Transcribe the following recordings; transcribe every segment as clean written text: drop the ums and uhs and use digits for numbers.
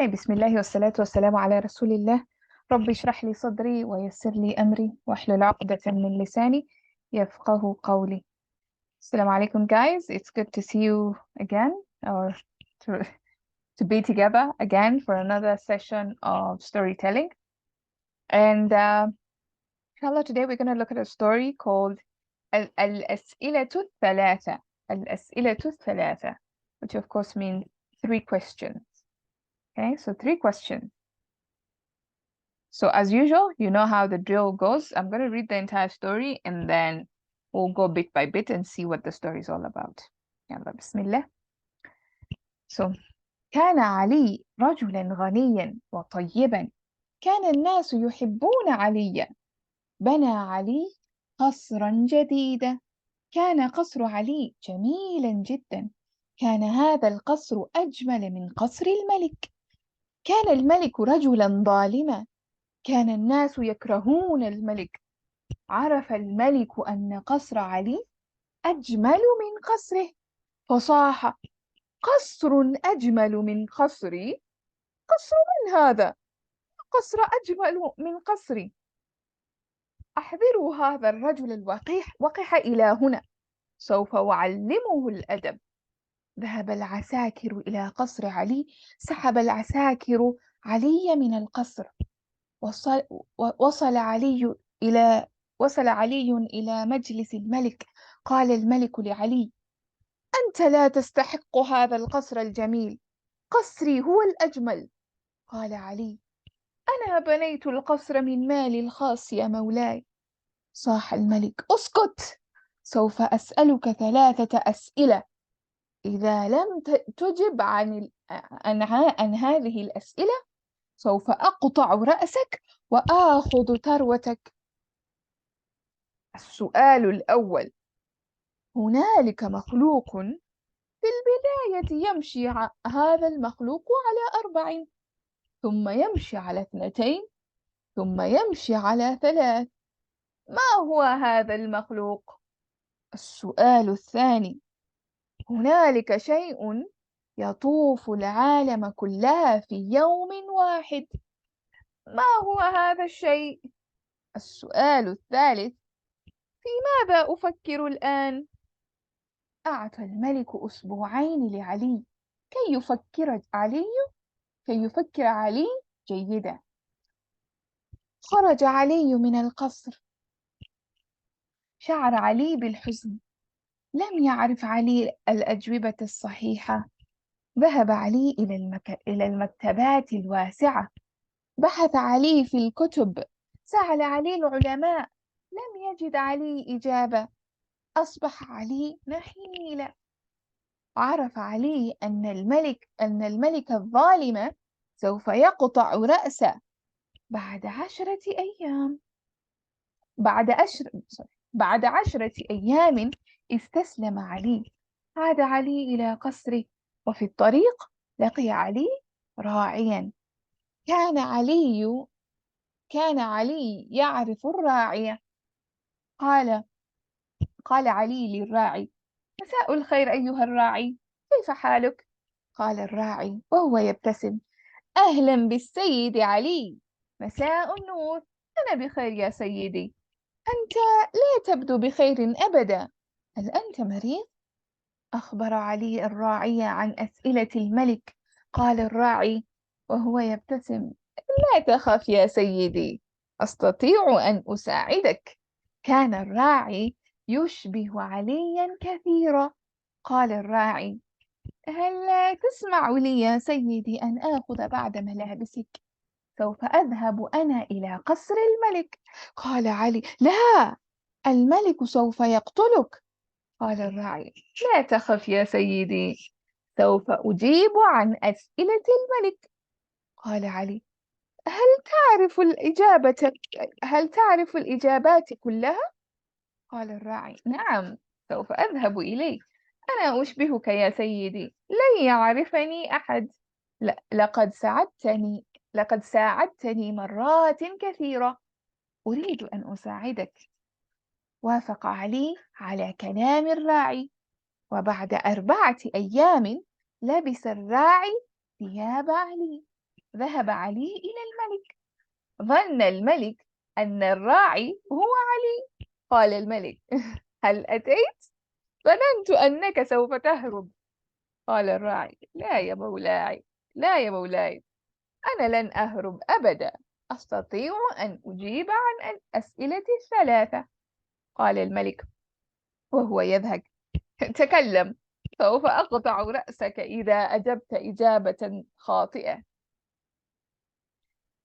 بسم الله والصلاة والسلام على رسول الله. رب اشرح لي صدري ويسر لي أمري واحلل عقدة من لساني يفقه قولي. السلام عليكم guys. It's good to see you again, or to, to be together again for another session of storytelling. And inshallah, today we're going to look at a story called الأسئلة الثلاثة. الأسئلة الثلاثة, which of course means 3 questions. Okay, so 3 questions. So as usual, you know how the drill goes. I'm going to read the entire story and then we'll go bit by bit and see what the story is all about. يلا بسم الله. So كان علي رجلا غنيا وطيبا. كان الناس يحبون عليا. بنى علي قصرا جديدا. كان قصر علي جميلا جدا. كان هذا القصر أجمل من قصر الملك. كان الملك رجلا ظالما. كان الناس يكرهون الملك. عرف الملك أن قصر علي أجمل من قصره فصاح: قصر أجمل من قصري؟ قصر من هذا؟ قصر أجمل من قصري. أحضروا هذا الرجل الوقح إلى هنا، سوف أعلمه الأدب. ذهب العساكر إلى قصر علي. سحب العساكر علي من القصر. وصل علي إلى مجلس الملك. قال الملك لعلي: أنت لا تستحق هذا القصر الجميل، قصري هو الأجمل. قال علي: أنا بنيت القصر من مالي الخاص يا مولاي. صاح الملك: اسكت، سوف أسألك 3 أسئلة. إذا لم تجب عن هذه الأسئلة سوف أقطع رأسك وآخذ ثروتك. السؤال الأول: هنالك مخلوق في البداية يمشي هذا المخلوق على 4، ثم يمشي على 2، ثم يمشي على 3. ما هو هذا المخلوق؟ السؤال الثاني: هنالك شيء يطوف العالم كلها في يوم واحد. ما هو هذا الشيء؟ السؤال الثالث: في ماذا أفكر الآن؟ أعطى الملك أسبوعين لعلي كي يفكر علي جيدا. خرج علي من القصر. شعر علي بالحزن. لم يعرف علي الأجوبة الصحيحة. ذهب علي إلى المكتبات الواسعة. بحث علي في الكتب. سأل علي العلماء. لم يجد علي إجابة. أصبح علي نحيلا. عرف علي أن الملك الظالم سوف يقطع رأسه بعد 10 أيام. بعد 10 أيام استسلم علي. عاد علي إلى قصره، وفي الطريق لقي علي راعيا. كان علي يعرف الراعي. قال علي للراعي: مساء الخير أيها الراعي، كيف حالك؟ قال الراعي وهو يبتسم: أهلا بالسيد علي. مساء النور، أنا بخير يا سيدي. أنت لا تبدو بخير أبدا، هل أنت مريض؟ أخبر علي الراعي عن أسئلة الملك. قال الراعي وهو يبتسم: لا تخف يا سيدي، أستطيع أن أساعدك. كان الراعي يشبه عليا كثيرا. قال الراعي: هل تسمع لي يا سيدي أن آخذ بعض ملابسك؟ سوف أذهب أنا إلى قصر الملك. قال علي: لا، الملك سوف يقتلك. قال الراعي: لا تخف يا سيدي، سوف أجيب عن أسئلة الملك. قال علي: هل تعرف الإجابات كلها؟ قال الراعي: نعم، سوف أذهب إليه. أنا أشبهك يا سيدي، لن يعرفني أحد. لقد ساعدتني مرات كثيرة، أريد أن أساعدك. وافق علي على كلام الراعي، وبعد 4 أيام لبس الراعي ثياب علي. ذهب علي إلى الملك. ظن الملك أن الراعي هو علي. قال الملك: هل أتيت؟ ظننت أنك سوف تهرب. قال الراعي: لا يا مولاي، لا يا مولاي، أنا لن أهرب أبدا، أستطيع أن أجيب عن الأسئلة الثلاثة. قال الملك وهو يذهب: تكلم، سوف أقطع رأسك إذا أجبت إجابة خاطئة.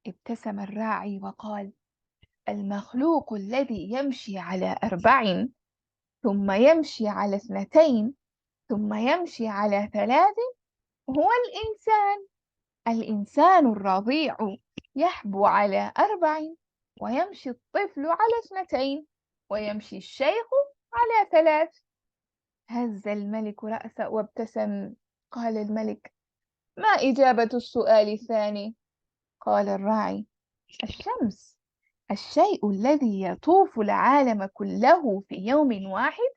ابتسم الراعي وقال: المخلوق الذي يمشي على 4 ثم يمشي على 2 ثم يمشي على 3 هو الإنسان. الإنسان الرضيع يحبو على 4 ويمشي الطفل على 2 ويمشي الشيخ على 3. هز الملك رأسه وابتسم. قال الملك: ما إجابة السؤال الثاني؟ قال الراعي: الشمس. الشيء الذي يطوف العالم كله في يوم واحد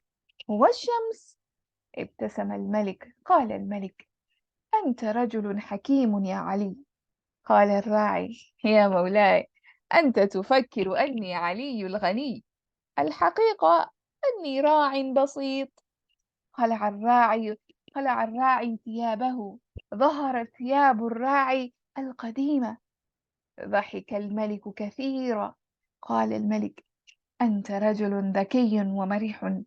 هو الشمس. ابتسم الملك. قال الملك: أنت رجل حكيم يا علي. قال الراعي: يا مولاي، أنت تفكر أني علي الغني، الحقيقة أني راع بسيط. خلع الراعي ثيابه. ظهرت ثياب الراعي القديمة. ضحك الملك كثيرا. قال الملك: أنت رجل ذكي ومرح،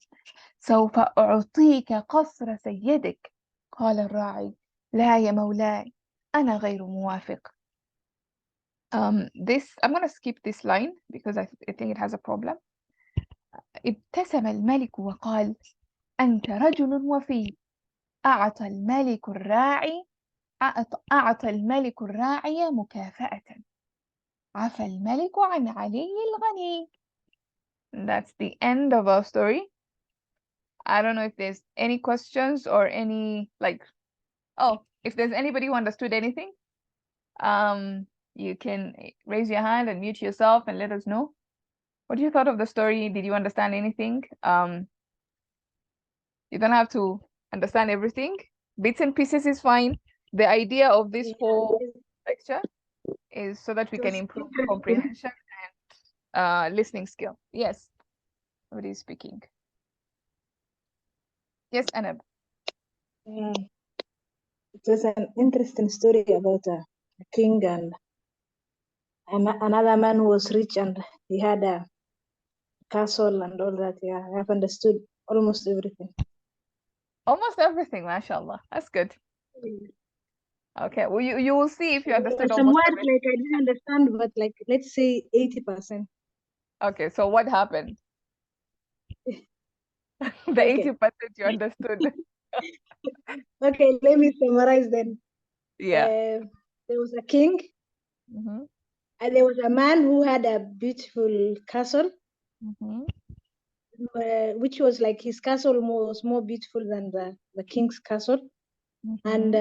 سوف أعطيك قصر سيدك. قال الراعي: لا يا مولاي، أنا غير موافق. I'm going to skip this line because I think it has a problem. ابتسم الملك وقال: أنت رجل وفي. أعطى الملك الراعي مكافأة. عفى الملك عن علي الغني. That's the end of our story. I don't know if there's any questions or any if there's anybody who understood anything, you can raise your hand and mute yourself and let us know. What you thought of the story? Did you understand anything? You don't have to understand everything. Bits and pieces is fine. The idea of this whole lecture is so that we can improve comprehension and listening skill. Yes, somebody is speaking. Yes, Anab. It was an interesting story about a king and another man who was rich and he had a castle and all that. Yeah, I have understood almost everything. Almost everything, mashallah. That's good. Okay, well, you will see if you understood some almost words everything. like I didn't understand, but like let's say 80%. Okay, so what happened? The 80% you understood. Okay, let me summarize then. Yeah. There was a king, and there was a man who had a beautiful castle, which was like his castle was more beautiful than the king's castle. And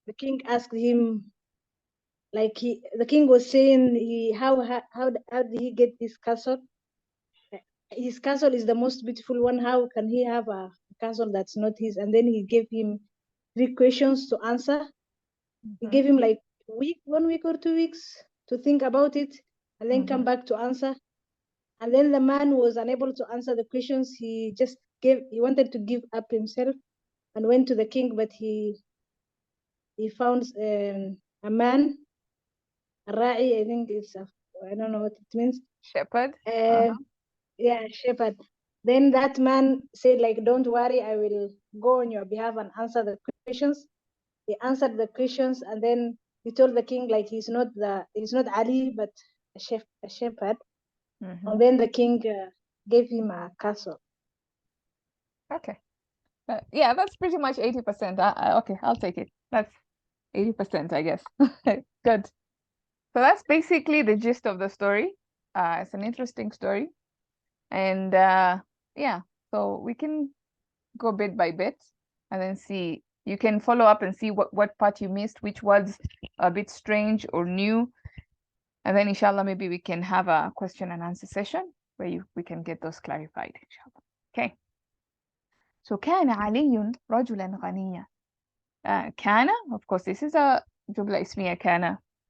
the king asked him, like the king was saying, how did he get this castle? His castle is the most beautiful one. How can he have a castle that's not his? And then he gave him 3 questions to answer. He gave him like 1 week or 2 weeks to think about it, and then come back to answer. And then the man was unable to answer the questions. He wanted to give up himself and went to the king, but he found a man, a ra'i, I think I don't know what it means. Shepherd. Yeah, shepherd. Then that man said, like, don't worry, I will go on your behalf and answer the questions. He answered the questions, and then he told the king, like, he's not Ali, but a shepherd. And then the king gave him a castle. Okay. Yeah, that's pretty much 80%. Okay, I'll take it. That's 80%, I guess. Good. So that's basically the gist of the story. It's an interesting story. And yeah, so we can go bit by bit and then see. You can follow up and see what part you missed, which was a bit strange or new. And then inshallah, maybe we can have a question and answer session where we can get those clarified, inshallah. Okay. So كان علي رجلا غنيا. كان, of course, this is a جملة اسمية كان.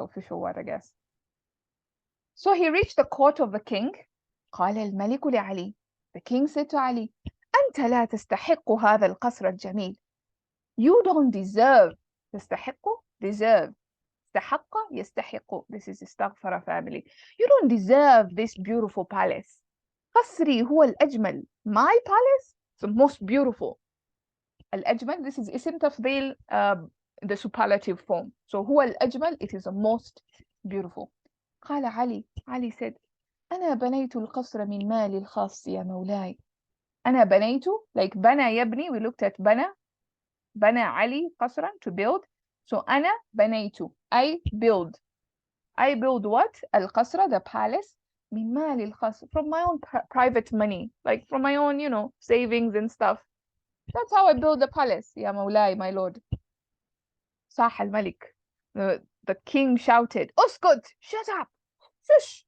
the official word, I guess. So he reached the court of the king. قال الملك لعلي. The king said to Ali, أنت لا تستحق هذا القصر الجميل. You don't deserve. تستحق, deserve. استحق, يستحق. This is استغفر family. You don't deserve this beautiful palace. قصري هو الأجمل. My palace is the most beautiful. الأجمل, this is اسم تفضيل, the superlative form. So هو الأجمل, it is the most beautiful. قال علي, Ali said, أنا بنيت القصر من مالي الخاص يا مولاي. أنا بنيت, like بنى يبني, we looked at بنى علي قصرا, to build. So أنا بنيت, I build what? القصر, the palace, من مالي الخاص, from my own private money, like from my own, savings and stuff. That's how I build the palace يا مولاي, my lord. صاح الملك. The king shouted, اسكت, shut up, shush.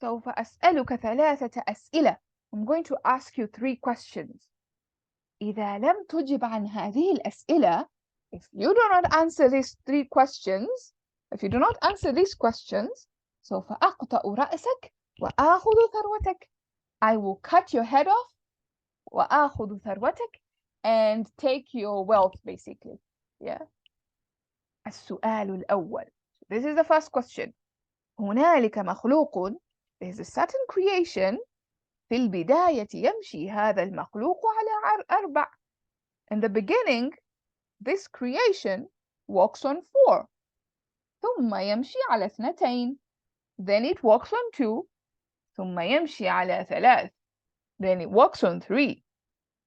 سوف أسألك 3 أسئلة. I'm going to ask you 3 questions. إذا لم تجب عن هذه الأسئلة, if you do not answer these 3 questions, if you do not answer these questions, سوف أقطع رأسك وآخذ ثروتك. I will cut your head off وآخذ ثروتك and take your wealth basically. Yeah. السؤال الأول. This is the first question. هنالك مخلوق, there is a certain creation. في البداية يمشي هذا المخلوق على 4. In the beginning, this creation walks on 4. ثم يمشي على 2. Then it walks on 2. ثم يمشي على 3. Then it walks on 3.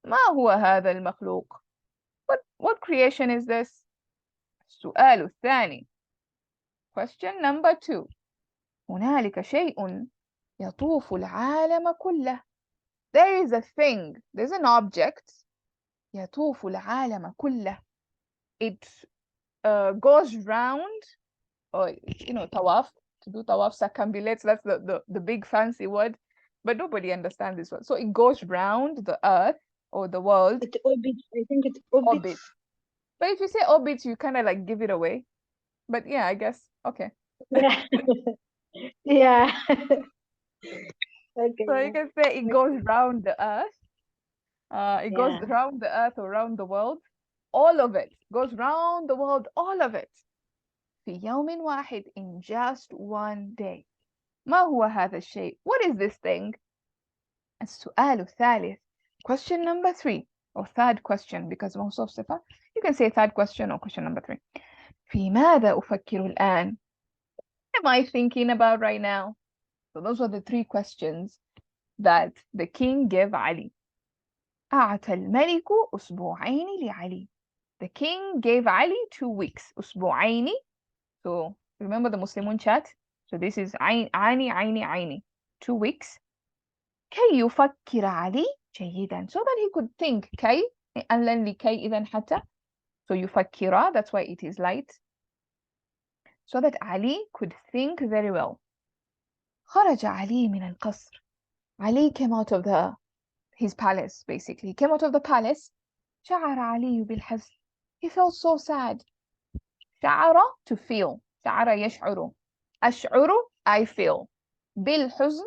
ما هو هذا المخلوق? What creation is this? السؤال الثاني. Question number 2. هنالك شيء يطوف العالم كله. There is a thing, there's an object. يطوف العالم كله. It goes round, or طواف, to do طواف circumambulates, that's the big fancy word, but nobody understands this one. So it goes round the earth or the world. It orbits. I think it orbits. Orbit. But if you say orbit, you kind of like give it away. But yeah, I guess. Okay. Yeah. Yeah. Okay. So you can say it goes round the earth. It goes Yeah. round the earth or round the world. All of it goes round the world, all of it. في يوم واحد, in just one day. ما هو هذا الشيء? What is this thing? السؤال الثالث. Question number 3, or third question, because most of صفة, you can say third question or question number 3. في ماذا أفكر الآن? What am I thinking about right now? So those are the 3 questions that the king gave Ali. أعطى الملك أسبوعين لعلي. The king gave Ali 2 weeks. أسبوعين. So remember the Muslimun chat? So this is عيني 2 weeks. كي يفكر علي جيدا, so that he could think. كي, أنلن لكي إذن حتى. So يفكر, that's why it is light. So that Ali could think very well. خرج علي من القصر. Ali came out of his palace, basically. He came out of the palace. شعر علي بالحزن. He felt so sad. شعر, to feel. شعر يشعر. أشعر, I feel. بالحزن,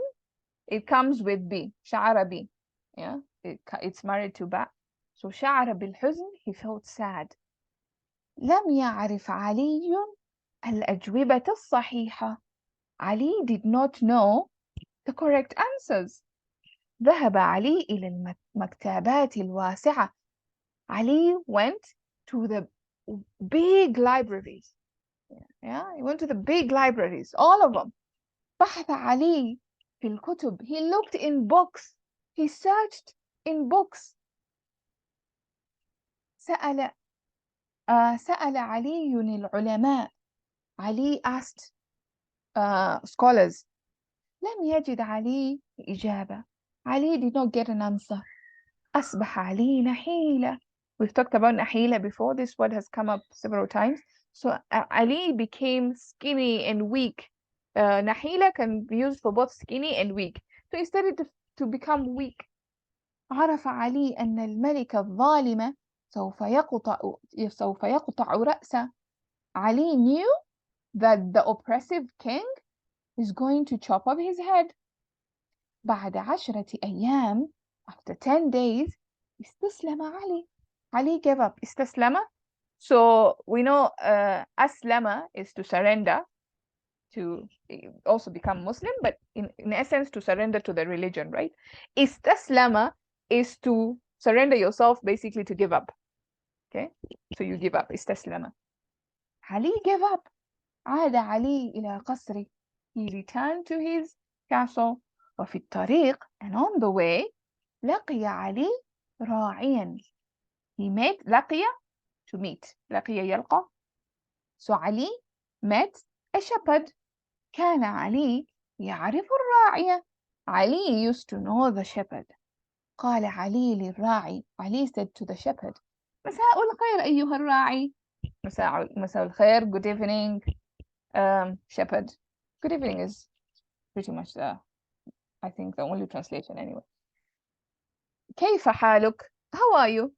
it comes with B. شعر B. Yeah, it's married to ba. So شعر بالحزن, he felt sad. لم يعرف علي الأجوبة الصحيحة. Ali did not know the correct answers. ذهب علي إلى المكتبات الواسعة. Ali went to the big libraries. Yeah, he went to the big libraries, all of them. بحث علي في الكتب. He looked in books. He searched in books. سأل علي العلماء. Ali asked scholars. لم يجد علي إجابة. Ali did not get an answer. أصبح علي نحيلة. We've talked about نحيلة before. This word has come up several times. So Ali became skinny and weak. نحيلة can be used for both skinny and weak. So he started to become weak. عرف علي أن الملك الظالم سوف يقطع رأسه. Ali knew that the oppressive king is going to chop off his head. بعد 10 أيام, after 10 days, استسلم علي. Ali gave up. استسلم. So we know أسلم is to surrender, to also become Muslim, but in essence to surrender to the religion, right? استسلم is to surrender yourself, basically to give up. Okay, so you give up. استسلم. Ali gave up. عاد علي إلى قصره. He returned to his castle. وفي الطريق, and on the way, لقي علي راعيا. He met, لقي, to meet. لقي يلقى. So Ali met a shepherd. كان علي يعرف الراعية. Ali used to know the shepherd. قال علي للراعي. Ali said to the shepherd, مساء الخير أيها الراعي. مساء الخير, good evening, shepherd. Good evening is pretty much I think the only translation anyway. كيف حالك? How are you?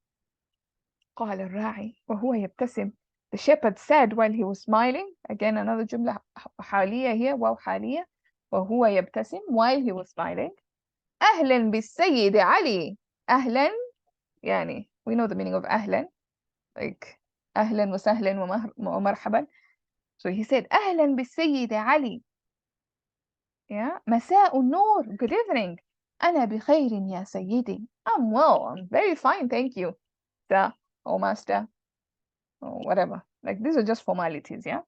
قال الراعي وهو يبتسم. The shepherd said while he was smiling. Again, another جملة حالية here, واو حالية. وهو يبتسم, while he was smiling. أهلا بالسيد علي. أهلا, يعني we know the meaning of أهلا, like أهلا وسهلا ومرحبا. So he said أهلا بالسيد علي. Yeah. مساء النور. Good evening. أنا بخير يا سيدي. I'm well. I'm very fine, thank you. Sir or master or whatever. Like these are just formalities, yeah.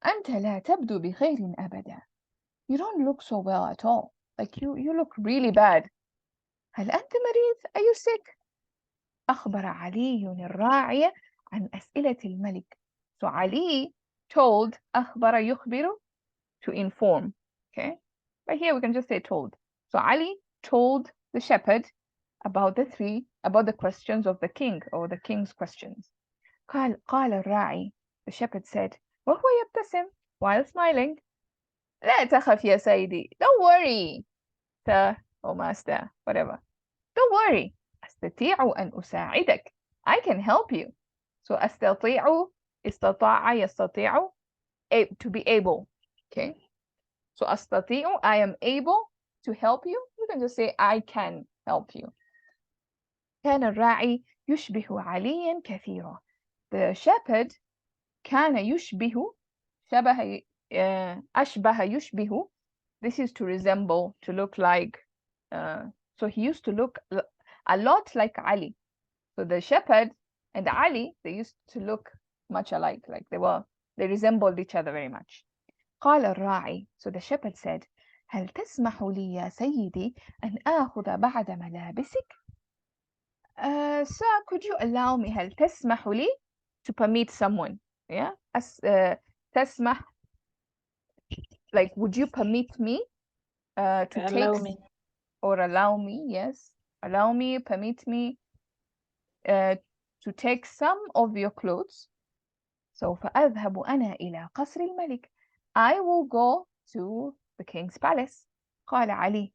أنت لا تبدو بخير أبدا. You don't look so well at all. Like you look really bad. هل أنت مريض? Are you sick? أخبر علي الراعي عن أسئلة الملك. So Ali told, أخبر يخبر, to inform. Okay. But here we can just say told. So Ali told the shepherd about the questions of the king, or the king's questions. قال الراعي, the shepherd said, وهو يبتسم, while smiling, لا تخف يا سيدي. Don't worry, sir or master, whatever. Don't worry. أستطيع أن أساعدك. I can help you. So أستطيع, استطاع, يستطيع, to be able. Okay. So أستطيع, I am able to help you. You can just say I can help you. كان الراعي يشبه عليا كثيرا. The shepherd كان يشبه, شبه, أشبه يشبه. This is to resemble, to look like. So he used to look a lot like Ali. So the shepherd and Ali, they used to look much alike. Like they resembled each other very much. قال الراعي. So the shepherd said, هل تسمح لي يا سيدي أن آخذ بعض ملابسك? Sir, could you allow me? هل تسمح لي, to permit someone. Yeah. تسمح, like would you permit me to allow take me. or allow me? Yes. Allow me, permit me to take some of your clothes. سوف أذهب أنا إلى قصر الملك. I will go to the king's palace. قال علي.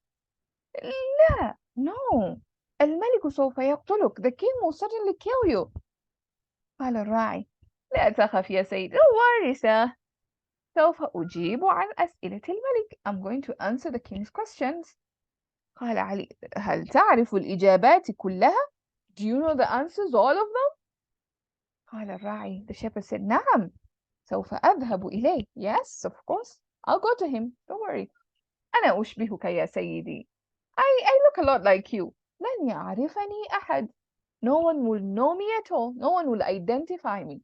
لا, no. الملك سوف يقتلك. The king will certainly kill you. قال الراعي. لا تخف يا سيد. Don't worry, sir. سوف أجيب عن أسئلة الملك. I'm going to answer the king's questions. قال علي. هل تعرف الإجابات كلها? Do you know the answers, all of them? قال الراعي. The shepherd said, نعم. سوف أذهب إليه. Yes, of course. I'll go to him. Don't worry. أنا أشبهك يا سيدي. I look a lot like you. لن يعرفني أحد. No one will know me at all. No one will identify me.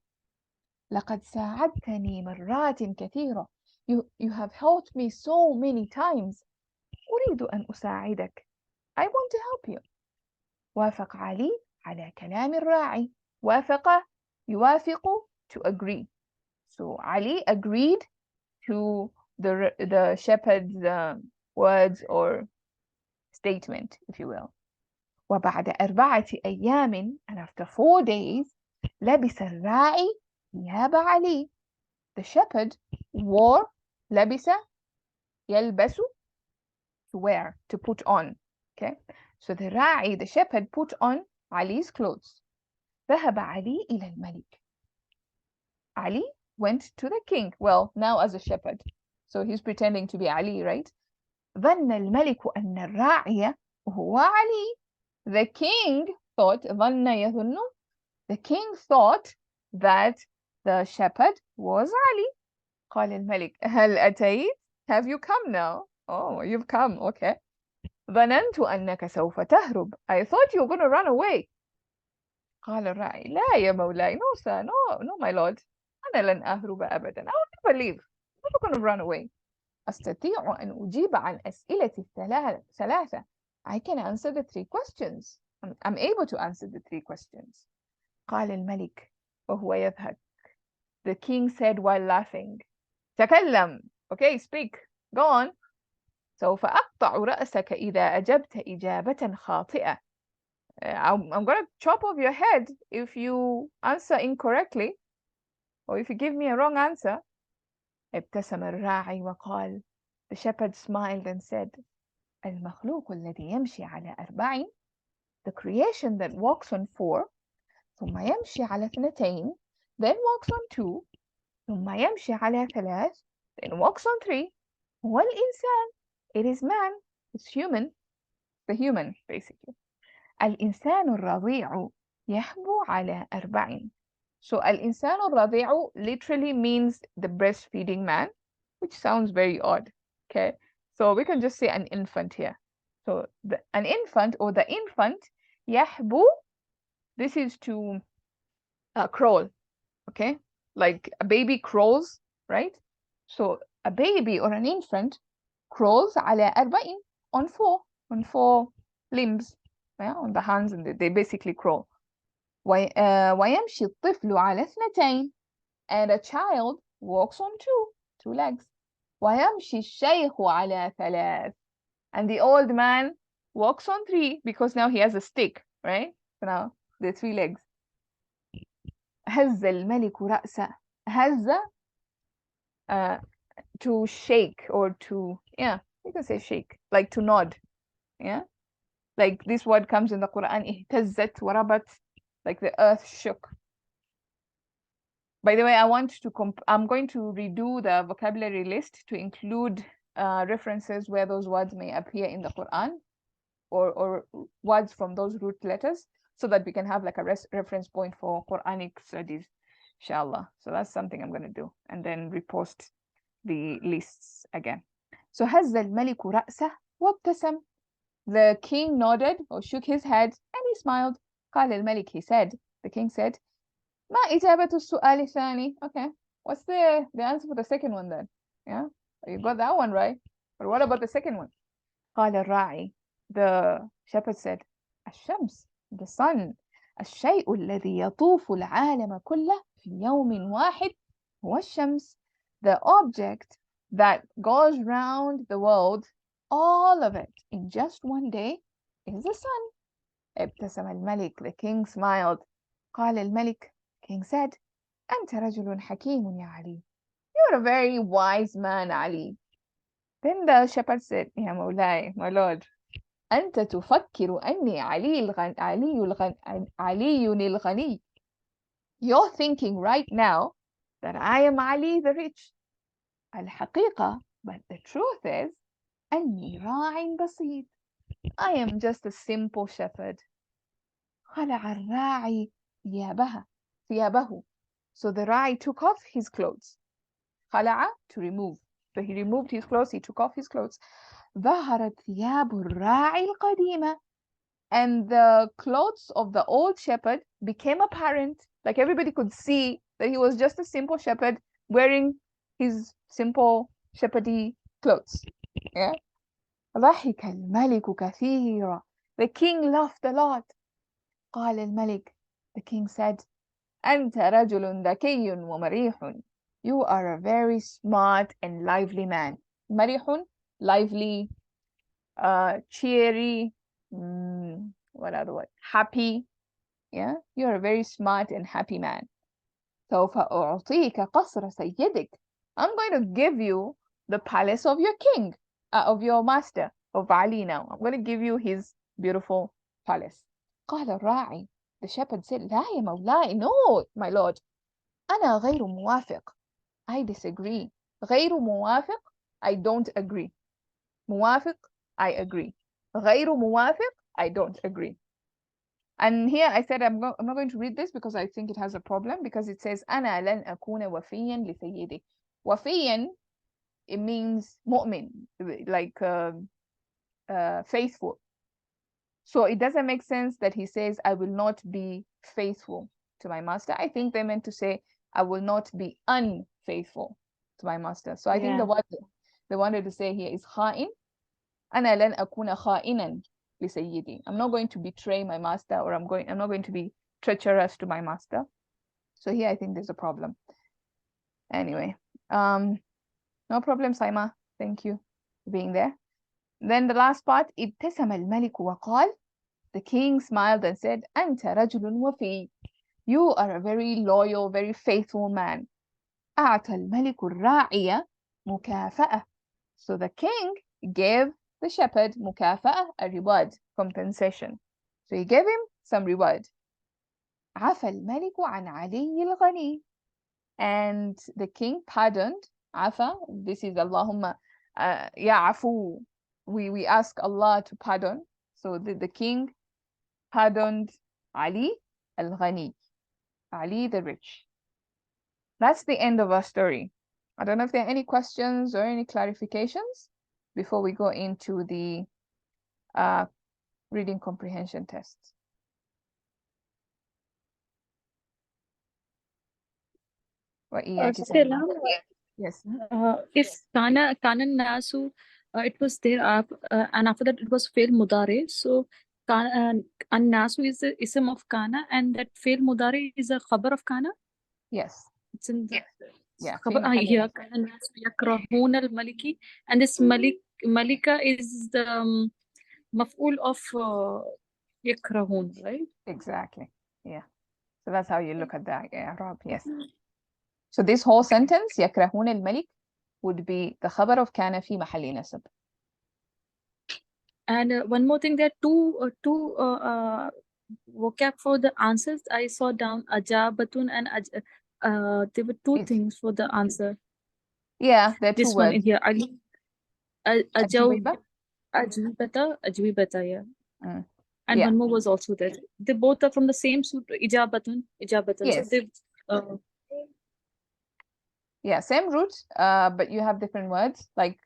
لقد ساعدتني مرات كثيرة. You have helped me so many times. أريد أن أساعدك. I want to help you. وافق علي على كلام الراعي. وافق, يوافق, to agree. So Ali agreed to the shepherd's words or statement, if you will. وبعد 4 أيام, and after 4 days, لبس الراعي ثياب علي. The shepherd wore, لبس, يلبس, to wear, to put on. Okay, so the راعي, the shepherd, put on Ali's clothes. ذهب علي إلى الملك. Ali went to the king. Well, now as a shepherd. So he's pretending to be Ali, right? ظن الملك أن الراعي هو علي. The king thought, ظن يظن, the king thought that the shepherd was Ali. قال الملك هل أتيت? Have you come now? Oh, you've come, okay. ظننت أنك سوف تهرب. I thought you were going to run away. قال الراعي لا يا مولاي. No, sir, no, my lord. أنا لن أهرب أبدا. I will never leave. I'm never going to run away. أستطيع أن أجيب عن أسئلة الثلاثة. I can answer the 3 questions. I'm able to answer the 3 questions. قال الملك وهو يضحك. The king said while laughing. تكلم. Okay, speak. Go on. سوف أقطع رأسك إذا أجبت إجابة خاطئة. I'm going to chop off your head if you answer incorrectly, or if you give me a wrong answer. ابتسم الراعي وقال, the shepherd smiled and said, المخلوق الذي يمشي على 4, the creation that walks on 4, ثم يمشي على 2, then walks on 2, ثم يمشي على 3, then walks on 3, هو الإنسان, it is man, it's human, the human basically. الإنسان الرضيع يحبو على 4. So الإنسان الرضيع literally means the breastfeeding man, which sounds very odd. Okay, so we can just say an infant here. So an infant, or the infant, يحبو, this is to crawl. Okay, like a baby crawls, right? So a baby or an infant crawls على 4, on 4 limbs, yeah, on the hands, and they basically crawl. ويمشي الطفل على 2, and a child walks on 2 legs. ويمشي الشيخ على 3, and the old man walks on 3, because now he has a stick, right? So now the 3 legs. هز الملك رأسه. هز, to shake, or to, yeah, you can say shake, like to nod, yeah, like this word comes in the Quran, اهتزت وربت, like the earth shook. By the way, I'm going to redo the vocabulary list to include references where those words may appear in the Quran, or words from those root letters, so that we can have like a reference point for Quranic studies, inshallah. So that's something I'm going to do, and then repost the lists again. So هز الملك رأسه وابتسم. The king nodded or shook his head and he smiled. قال الملك, he said, the king said, ما إجابة السؤال الثاني? Okay, what's the answer for the second one then? Yeah, you got that one right. But what about the second one? قال الراعي, the shepherd said, الشمس, the sun. الشيء الذي يطوف العالم كله في يوم واحد هو الشمس. The object that goes round the world, all of it, in just one day, is the sun. ابتسم الملك, the king smiled. قال الملك, king said, أنت رجل حكيم يا علي. You're a very wise man, Ali. Then the shepherd said, يا مولاي, my lord, أنت تفكر أني علي الغني. You're thinking right now that I am Ali the rich. الحقيقة, but the truth is, أني راع بسيط. I am just a simple shepherd. خلع الراعي ثيابه. So the راعي took off his clothes. خلع, to remove. So he removed his clothes, he took off his clothes. ظهرت ثياب الراعي القديمة. And the clothes of the old shepherd became apparent. Like everybody could see that he was just a simple shepherd wearing his simple shepherdy clothes. Yeah. ضحك الملك كثيرا. The king laughed a lot. قال الملك, the king said, أنت رجل ذكي ومريح. You are a very smart and lively man. مريح, lively, cheery, what other word? Happy. Yeah, you're a very smart and happy man. سوف أعطيك قصر سيدك. I'm going to give you the palace of your king, of your master, of Ali now. I'm going to give you his beautiful palace. قال الراعي, the shepherd said, لا يا مولاي, no, my lord. أنا غير موافق. I disagree. غير موافق, I don't agree. موافق, I agree. غير موافق, I don't agree. And here I said I'm not going to read this because I think it has a problem, because it says أنا لن أكون وفيا لسيدي. وفيا, it means مؤمن, like faithful. So it doesn't make sense that he says I will not be faithful to my master. I think they meant to say I will not be unfaithful to my master. So I think the word they wanted to say here is خائن. أنا لن أكون خائنا لسيدي. I'm not going to betray my master, or I'm not going to be treacherous to my master. So here I think there's a problem. Anyway, no problem, Saima. Thank you for being there. Then the last part, ابتسم الملك وقال, the king smiled and said, أنت رجل وفي. You are a very loyal, very faithful man. أعطى الملك الراعي مكافأة. So the king gave the shepherd مكافأة, a reward, compensation. So he gave him some reward. عفى الملك عن علي الغني. And the king pardoned. عفى, this is Allahumma يعفو. We ask Allah to pardon. So the king pardoned Ali al-Ghani, Ali the rich. That's the end of our story. I don't know if there are any questions or any clarifications before we go into the reading comprehension test. Stella, Yes. if Kana Nasu, it was there, and after that it was fail mudare. So Kana and Nasu is the ism of Kana, and that fail mudare is a khabar of Kana. Yes. It's in the Khabar. Yeah, Kana Nasu yakrahun al maliki, and this malika is the maf'ul of yakrahun, right? Exactly. Yeah. So that's how you look at that. Yeah, Rob. Yes. So this whole sentence, يكرهون الملك, would be the khabar of kana fi mahalli nasab. And one more thing, there are two vocab for the answers. I saw down ajabatun and there were two things for the answer. Yeah, there are two this words. One in here, Ali Ajwiba. Ajwibata, yeah. And yeah. one more was also there. They both are from the same suit, ijabatun. Yes. So they, yeah, same root, but you have different words, like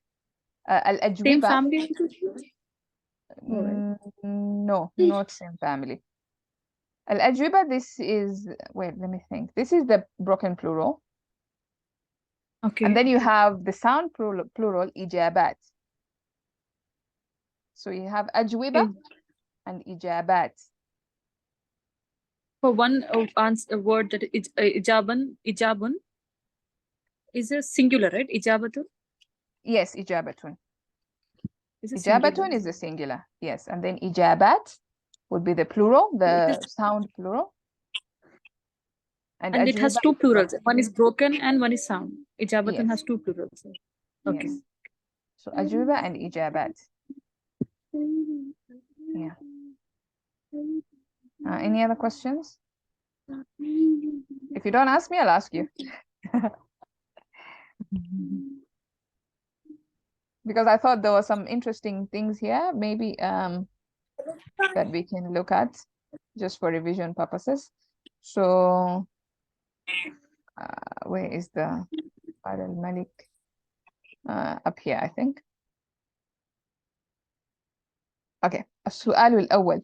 al-ajwiba. Same family? No, not same family. Al-ajwiba, this is, wait, let me think. This is the broken plural. Okay. And then you have the sound plural ijabat. So you have ajwiba and ijabat. For one answer, word that is ijabun is a singular, right? Ijabatun? Yes, ijabatun. Ijabatun is a singular, yes. And then ijabat would be the plural, the sound plural. And it has two plurals. One is broken and one is sound. Ijabatun has two plurals. Okay. Yes. So ajwiba and ijabat. Yeah. Any other questions? If you don't ask me, I'll ask you. Because I thought there were some interesting things here, maybe that we can look at just for revision purposes. So where is the al-Malik? Up here, I think. Okay, السؤال الأول.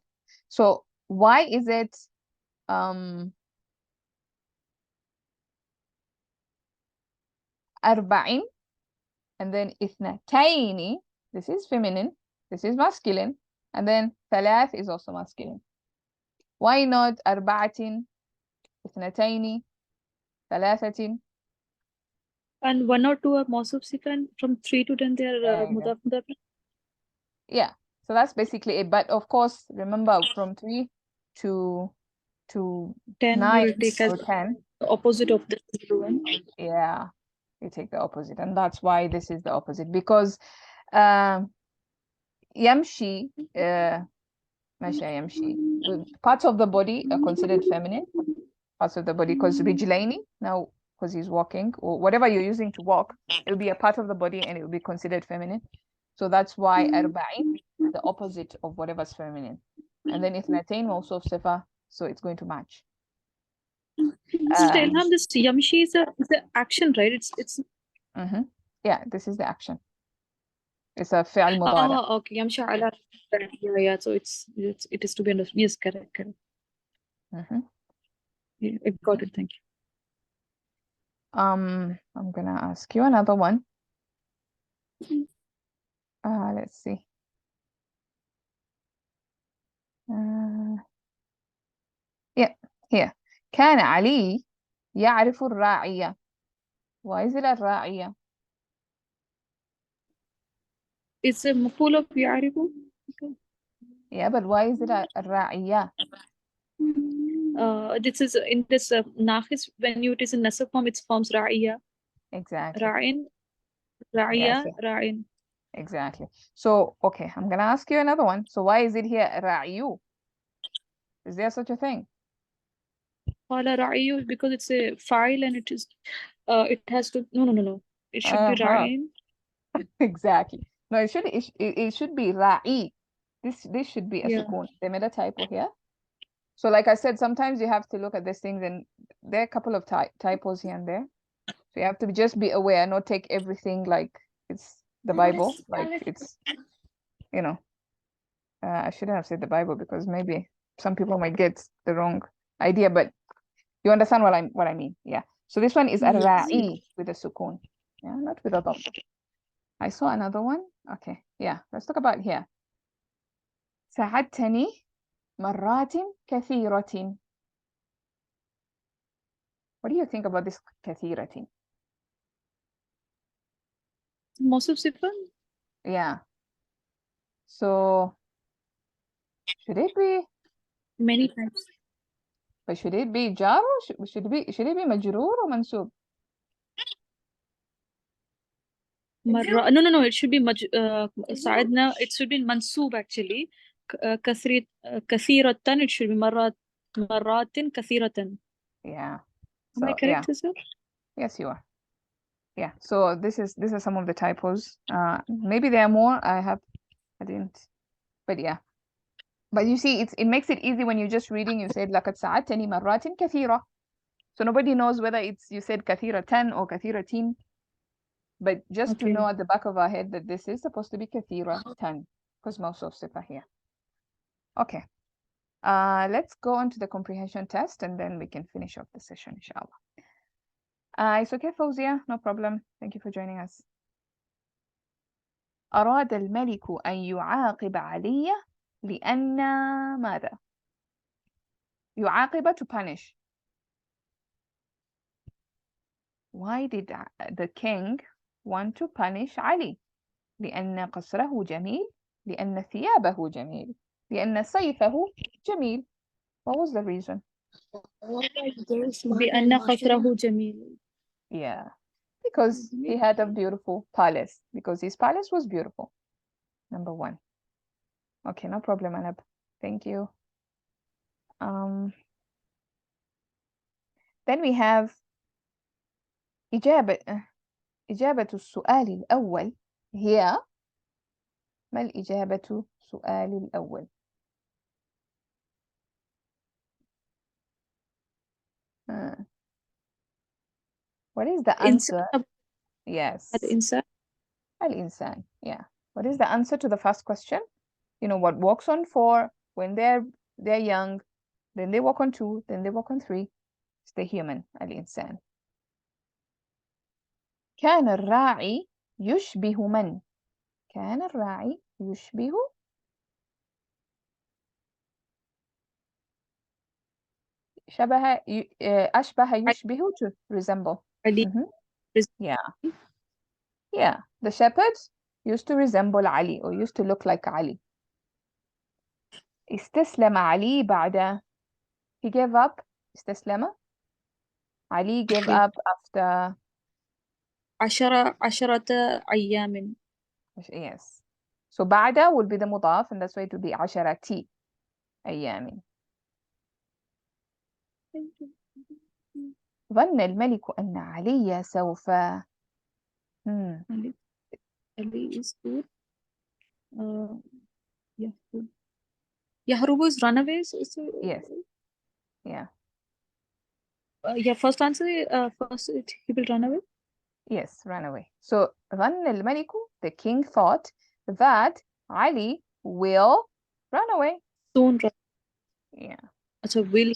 So why is it أربعين and then اثنتين, this is feminine, this is masculine, and then ثلاث is also masculine. Why not أربعة اثنتين ثلاثة? And one or two are Mausuf Sifa, and from 3 to 10 they are Mudaf. Yeah, so that's basically it. But of course, remember from 3 to 10 9 or 10, the opposite of the one. Yeah, you take the opposite, and that's why this is the opposite, because yamshi, masha yamshi, parts of the body are considered feminine, parts of the body, because rijlaini. Now because he's walking, or whatever you're using to walk, it will be a part of the body and it will be considered feminine. So that's why أربعين, the opposite of whatever's feminine. And then اثنتين موصوف صفة, so it's going to match. Sister Ilham, this yamshi is a action, right? It's Yeah, this is the action. It's a فعل مضارع. okay. يمشي على yeah. So it is to be understood. Yes, correct. Yeah, I got it. Thank you. I'm gonna ask you another one. Let's see. Yeah, here. كان علي يعرف الراعية. Why is it الراعية? It's a مفعول of يعرفه. Okay. Yeah, but why is it الراعية? This is in this ناقص when it is in nasab form, it forms رعية. Exactly. راعٍ رعية Yes. راعٍ. Exactly. So, okay, I'm gonna ask you another one. So why is it here راعيو? Is there such a thing? قال رعيو because it's a file and it is it has to no. It should be راعٍ. Exactly. No, it should be ra'i. This should be a sukun. They made a typo here. So like I said, sometimes you have to look at these things, and there are a couple of typos here and there. So you have to just be aware, not take everything like it's the Bible, like it's, you know, I shouldn't have said the Bible because maybe some people might get the wrong idea, but you understand what I mean. Yeah. So this one is ra'i with a sukun. Yeah, not with a dhamma. I saw another one. Okay, yeah, let's talk about here. ساعدتني مرات كثيرة. What do you think about this كثيرة? موصوف صفة. Yeah. So should it be Many times. but should it be jar or should it be مجرور or منصوب? مرة no it should be ساعدنا it should be منصوب actually كثيرة it should be مرات كثيرة. Yeah. Am I correct, sister? Yes, you are. Yeah. So this is some of the typos. Maybe there are more. I didn't. But yeah. But you see, it makes it easy when you're just reading. You said لقد ساعدتني مرات كثيرة. So nobody knows whether you said كثيرة or كثيرة. But just to know at the back of our head that this is supposed to be كثيرة because most of صفة here. Okay. Let's go on to the comprehension test and then we can finish off the session, inshallah. It's okay, Fawzia, no problem. Thank you for joining us. أراد الملك أن يعاقب علي لأن ماذا؟ يعاقب to punish. Why did the king want to punish علي؟ لأن قصره جميل، لأن ثيابه جميل، لأن سيفه جميل. What was the reason? بأن قصره جميل. Yeah, because he had a beautiful palace. Because his palace was beautiful. Number one. Okay, no problem, Anab. Thank you. Then we have إجابة السؤال الأول هي ما الإجابة السؤال الأول؟ What is the answer? Yes. الإنسان. Yeah. What is the answer to the first question? You know, what walks on 4 when they're young, then they walk on 2, then they walk on 3. It's the human, الإنسان. كان الراعي يشبه من؟ كان الراعي يشبه أشبه يشبه to resemble. Yeah. The shepherds used to resemble Ali or used to look like Ali. استسلم علي بعد he gave up. استسلم. Ali gave up after 10 أيام. Yes. So بعد will be the مضاف and that's why it will be 10 أيام. ظن الملك أن علي سوف Ali is good. Yahrubu is runaways. Yes. Yeah. Yeah, first answer, first he will run away. Yes, run away. So ظن الملك, the king thought that Ali will run away. Soon run. Yeah. So will.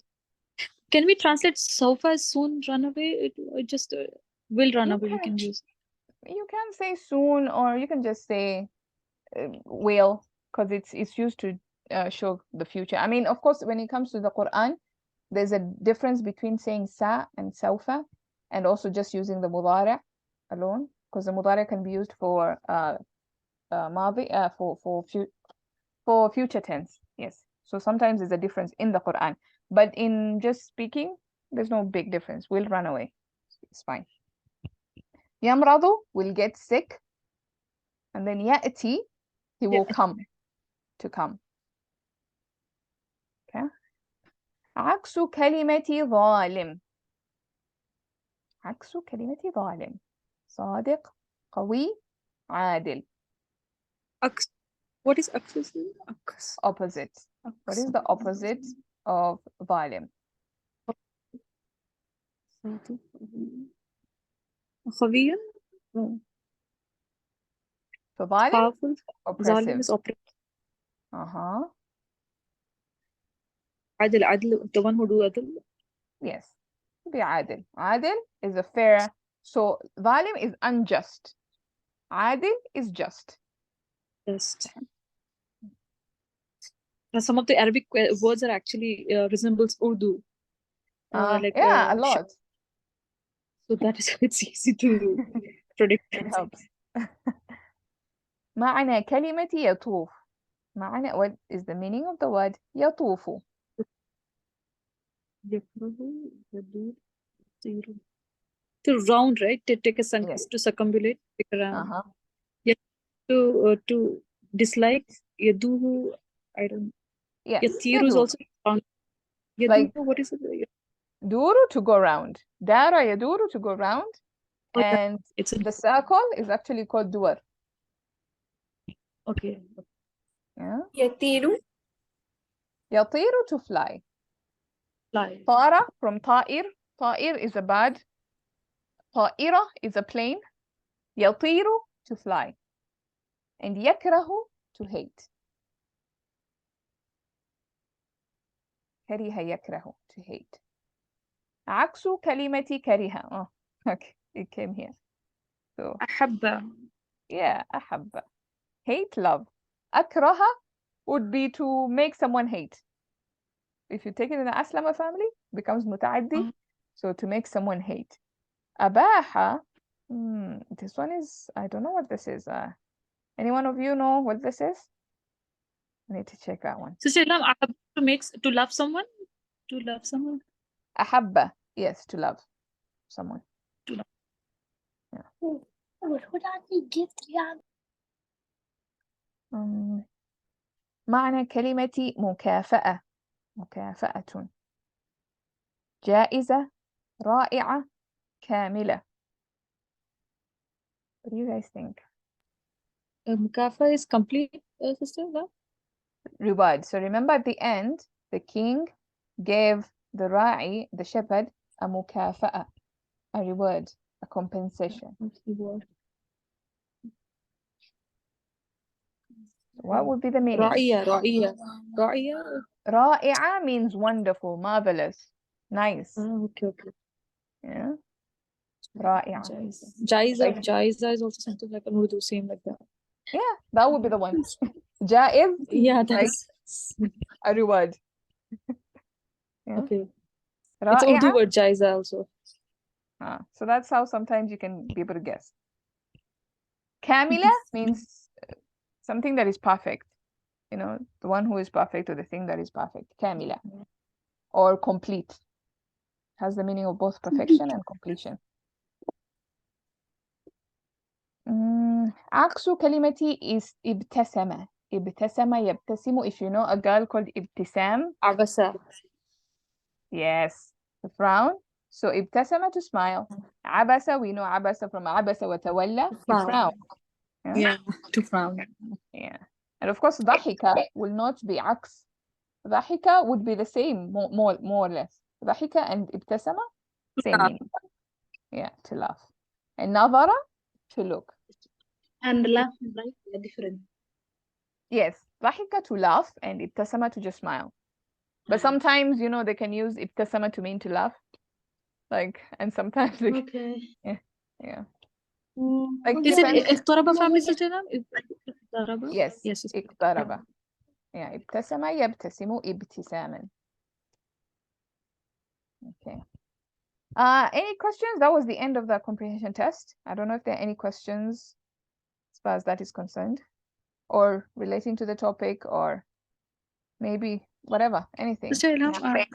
Can we translate Saufa as soon run away? It just will run away. We can use. You can say soon, or you can just say will, because it's used to show the future. I mean, of course, when it comes to the Quran, there's a difference between saying sa and saufa, and also just using the mudari' alone, because the mudari' can be used for madi, for future tense. Yes. So sometimes there's a difference in the Quran, but in just speaking, there's no big difference. We'll run away. It's fine. يمرض will get sick, and then يأتي, he will come, to come. Okay. عكس كلمة ظالم. عكس كلمة ظالم. صادق, قوي, عادل. What is Opposite. What is the opposite of ظالم? خبير. So ظالم, Powerful. oppressive. Zalim is oppressive. Adil, the one who do adil. Yes. Be عادل. عادل is a fair. So ظالم is unjust. عادل is just. Just. Some of the Arabic words are actually resembles Urdu. Yeah, a lot. So that is it's easy to predict. It helps. معنى كلمة يطوف. معنى, what is the meaning of the word يطوف? To round, right? To take a Yes. to circumambulate, take around. Yeah. To dislike. Yaduhu, I don't know. Yes. Yatiru is also round. Yaduhu, Like, what is it? duru, to go round. Dara yaduru, to go round. And the circle is actually called duar. Okay. Yeah. Yatiru. Yatiru, to fly. Fly. Tara, from ta'ir. Ta'ir is a bird. Ta'ira is a plane. Yatiru, to fly. And yakrahu, to hate. كره يكره, to hate. عكس كلمة كره. Oh, okay, it came here. So أحب. yeah, أحب. Hate, love. أكره would be to make someone hate. If you take it in the Aslama family, it becomes متعدي. So to make someone hate. أباح, this one is, I don't know what this is. Any one of you know what this is? I need to check that one. So Shailam, أحب to love someone? To love someone? أحب, yes, to love someone. To love. Yeah. معنى كلمة مكافأة. مكافأة. جائزة, رائعة, كاملة. What do you guys think? Mukafa is complete, sister? No? Reward. So remember at the end, the king gave the ra'i, the shepherd, a mukafa'a, a reward, a compensation. Reward. What would be the meaning? Ra'iya. Ra'i'a means wonderful, marvelous, nice. Okay. Yeah. Ra'i'a. Jaiza is also something like an Urdu, same like that. Yeah, that would be the one. Jaiz, yeah, that's like a reward. Yeah. Okay. Ra'i'a. It's Urdu word Jaiza also. So that's how sometimes you can be able to guess. Kamila means something that is perfect. You know, the one who is perfect, or the thing that is perfect. Kamila. Or complete. Has the meaning of both perfection and completion. عكس كلمة is ابتسم. ابتسم, يبتسم. If you know a girl called Ibtisam. Abasa. Yes. The frown. So ابتسم to smile. عبس, we know عبس from عبس وتولى, to frown. Yeah, to frown. Yeah. And of course ضحك will not be عكس. ضحك would be the same, more or less. ضحك and ابتسم, same meaning. Yeah, to laugh. And نظر, to look. And laugh and right are different. Yes, ضحك to laugh and ابتسم to just smile. But sometimes, you know, they can use ابتسم to mean to laugh. Like, and sometimes they, Okay. yeah. Mm, Like, Is it depends. اقترب family sister name? اقترب? Yes, Yes. اقترب. Yeah, ابتسم يبتسم ابتساما. Okay. Any questions? That was the end of the comprehension test. I don't know if there are any questions as far as that is concerned, or relating to the topic, or maybe whatever, anything. Sister Ilham,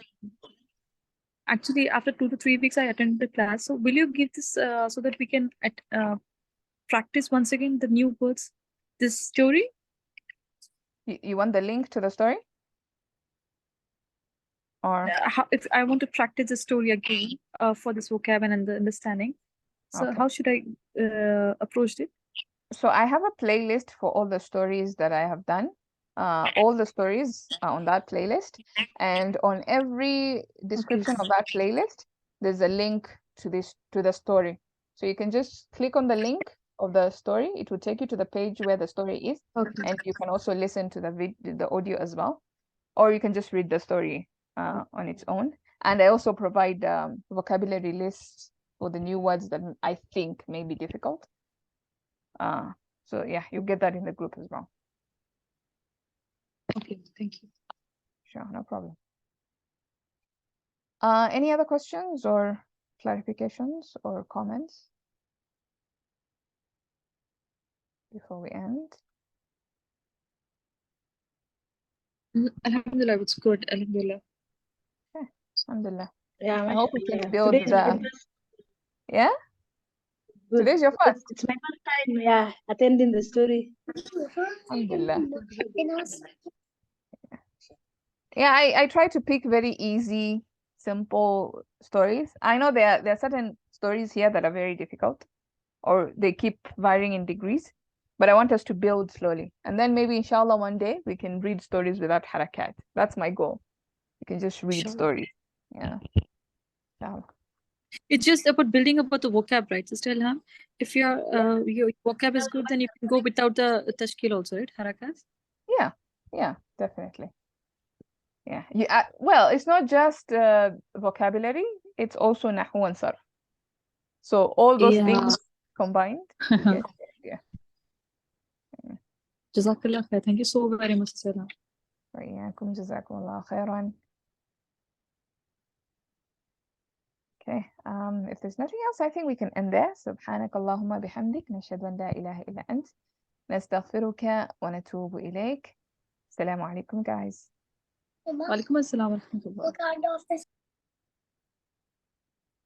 actually, after 2 to 3 weeks, I attended the class. So, will you give this so that we can practice once again the new words, this story? You want the link to the story? Or If I want to practice the story again for this vocab and the understanding, so okay. how should I approach it? So I have a playlist for all the stories that I have done. All the stories are on that playlist, and on every description of that playlist, there's a link to the story. So you can just click on the link of the story. It will take you to the page where the story is, and you can also listen to the audio as well, or you can just read the story on its own. And I also provide vocabulary lists for the new words that I think may be difficult. So yeah, you get that in the group as well. Okay, thank you. Sure, no problem. Any other questions or clarifications or comments before we end? Alhamdulillah, it's good. Alhamdulillah. Okay, alhamdulillah. yeah, I hope we can mashallah. build Today's my the. first, Yeah, good. today's your first. It's my first time, yeah, attending the story. Alhamdulillah. Yeah, I try to pick very easy, simple stories. I know there are certain stories here that are very difficult, or they keep varying in degrees, but I want us to build slowly. And then maybe inshallah one day we can read stories without harakat. That's my goal. You can just read Sure. stories. Yeah. Inshallah. It's just about building about the vocab, right, Sister Ilham? If your vocab is good, then you can go without the tashkil also, right? Harakas? Yeah, definitely. Yeah. Well, it's not just vocabulary, it's also nahu and sarf. So all those things combined. Yes. Jazakallah khair. Thank you so very much, Sister Ilham. وإياكم جزاكم الله خيرا. Okay. If there's nothing else, I think we can end there. سبحانك اللهم بحمدك نشهد أن لا إله إلا أنت نستغفرك ونتوب إليك. السلام عليكم guys. Walaikum assalam wa rahmatullah.